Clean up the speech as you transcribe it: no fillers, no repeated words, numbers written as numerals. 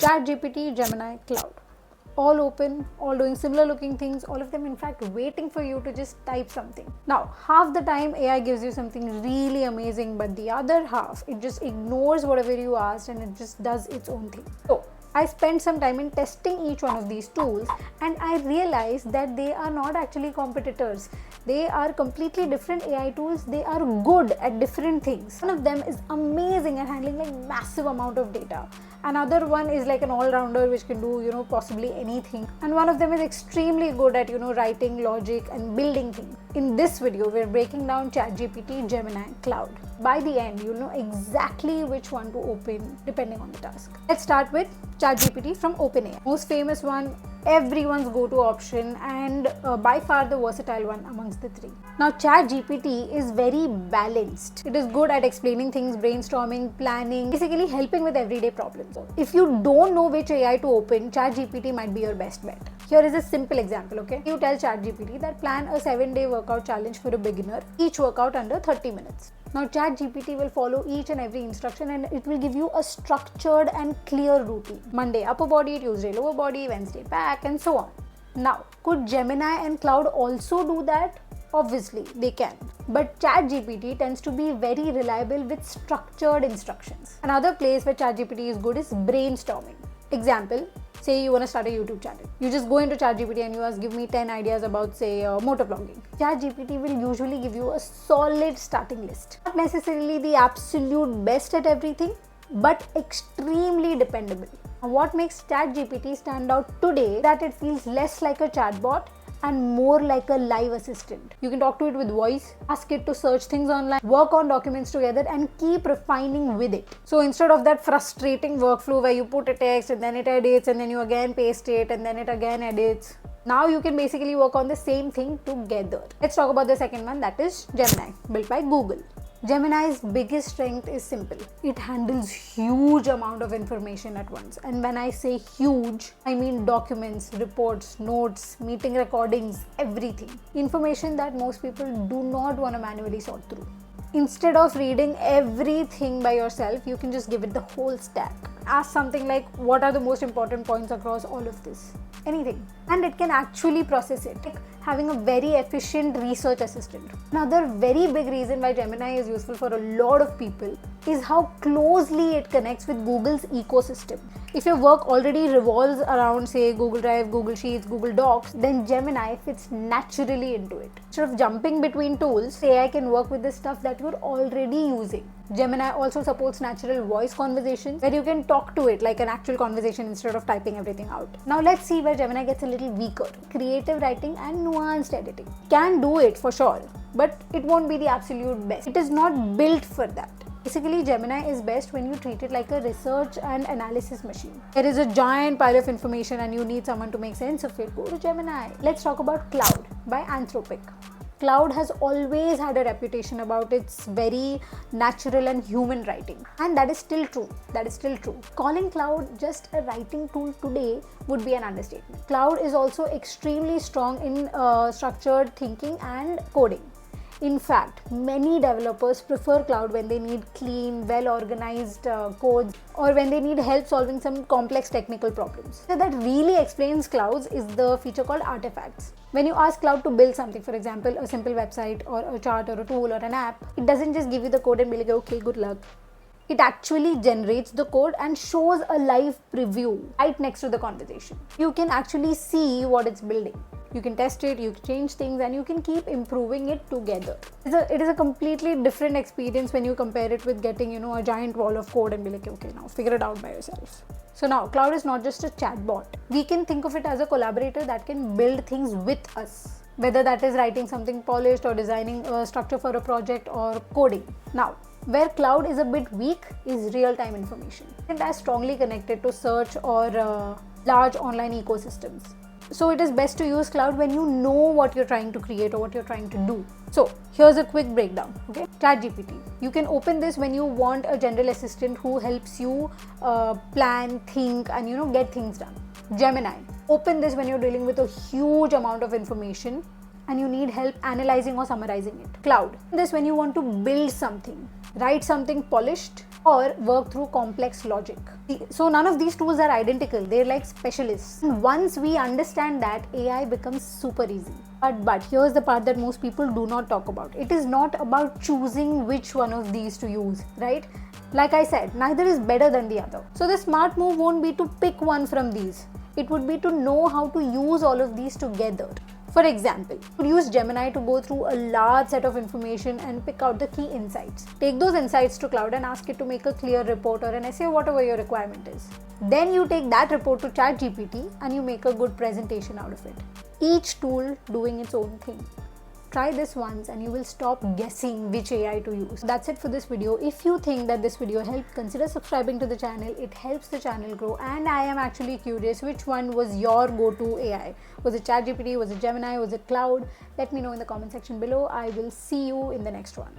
ChatGPT, Gemini, Claude. All open, all doing similar looking things, all of them in fact waiting for you to just type something. Now, half the time AI gives you something really amazing, but the other half, it just ignores whatever you asked and it just does its own thing. So, I spent some time in testing each one of these tools and I realized that they are not actually competitors. They are completely different AI tools. They are good at different things. One of them is amazing at handling like massive amount of data. Another one is like an all-rounder which can do, possibly anything. And one of them is extremely good at, writing, logic and building things. In this video, we're breaking down ChatGPT, Gemini, Claude. By the end, you'll know exactly which one to open depending on the task. Let's start with ChatGPT from OpenAI. Most famous one, everyone's go-to option and by far the versatile one amongst the three. Now ChatGPT is very balanced. It is good at explaining things, brainstorming, planning, basically helping with everyday problems. If you don't know which AI to open, ChatGPT might be your best bet. Here is a simple example, okay? You tell ChatGPT that plan a 7-day workout challenge for a beginner, each workout under 30 minutes. Now ChatGPT will follow each and every instruction and it will give you a structured and clear routine. Monday upper body, Tuesday lower body, Wednesday back and so on. Now, could Gemini and Claude also do that? Obviously, they can. But ChatGPT tends to be very reliable with structured instructions. Another place where ChatGPT is good is brainstorming. Example, say you want to start a YouTube channel. You just go into ChatGPT and you ask, give me 10 ideas about, say, motor vlogging. ChatGPT will usually give you a solid starting list. Not necessarily the absolute best at everything, but extremely dependable. Now, what makes ChatGPT stand out today is that it feels less like a chatbot and more like a live assistant. You can talk to it with voice, ask it to search things online, work on documents together and keep refining with it. So instead of that frustrating workflow where you put a text and then it edits and then you again paste it and then it again edits, now you can basically work on the same thing together. Let's talk about the second one, that is Gemini, built by Google. Gemini's biggest strength is simple. It handles huge amount of information at once. And when I say huge, I mean documents, reports, notes, meeting recordings, everything. Information that most people do not want to manually sort through. Instead of reading everything by yourself, you can just give it the whole stack. Ask something like, what are the most important points across all of this? Anything. And it can actually process it. Like having a very efficient research assistant. Another very big reason why Gemini is useful for a lot of people is how closely it connects with Google's ecosystem. If your work already revolves around, say, Google Drive, Google Sheets, Google Docs, then Gemini fits naturally into it. Instead of jumping between tools, AI can work with the stuff that you're already using. Gemini also supports natural voice conversations where you can talk to it like an actual conversation instead of typing everything out. Now let's see where Gemini gets a little weaker. Creative writing and nuanced editing. Can do it for sure, but it won't be the absolute best. It is not built for that. Basically, Gemini is best when you treat it like a research and analysis machine. There is a giant pile of information and you need someone to make sense of it. Go to Gemini. Let's talk about Claude by Anthropic. Claude has always had a reputation about its very natural and human writing. And that is still true. Calling Claude just a writing tool today would be an understatement. Claude is also extremely strong in structured thinking and coding. In fact, many developers prefer Claude when they need clean, well-organized codes or when they need help solving some complex technical problems. So that really explains Claude is the feature called artifacts. When you ask Claude to build something, for example, a simple website or a chart or a tool or an app, it doesn't just give you the code and be like, okay, good luck. It actually generates the code and shows a live preview right next to the conversation. You can actually see what it's building. You can test it, you can change things and you can keep improving it together. It is a completely different experience when you compare it with getting, a giant wall of code and be like, okay, now figure it out by yourself. So now, Claude is not just a chatbot. We can think of it as a collaborator that can build things with us. Whether that is writing something polished or designing a structure for a project or coding. Now, where Claude is a bit weak is real-time information. It is as strongly connected to search or large online ecosystems. So it is best to use Claude when you know what you're trying to create or what you're trying to do. So here's a quick breakdown. Okay, ChatGPT. You can open this when you want a general assistant who helps you plan, think, and get things done. Gemini. Open this when you're dealing with a huge amount of information and you need help analyzing or summarizing it. Claude. This when you want to build something, write something polished or work through complex logic. So none of these tools are identical, they're like specialists. And once we understand that, AI becomes super easy. But here's the part that most people do not talk about. It is not about choosing which one of these to use, right? Like I said, neither is better than the other. So the smart move won't be to pick one from these. It would be to know how to use all of these together. For example, you could use Gemini to go through a large set of information and pick out the key insights. Take those insights to Claude and ask it to make a clear report or an essay or whatever your requirement is. Then you take that report to ChatGPT and you make a good presentation out of it. Each tool doing its own thing. Try this once and you will stop guessing which AI to use. That's it for this video. If you think that this video helped, consider subscribing to the channel. It helps the channel grow, and I am actually curious which one was your go-to AI. Was it ChatGPT? Was it Gemini? Was it Claude? Let me know in the comment section below. I will see you in the next one.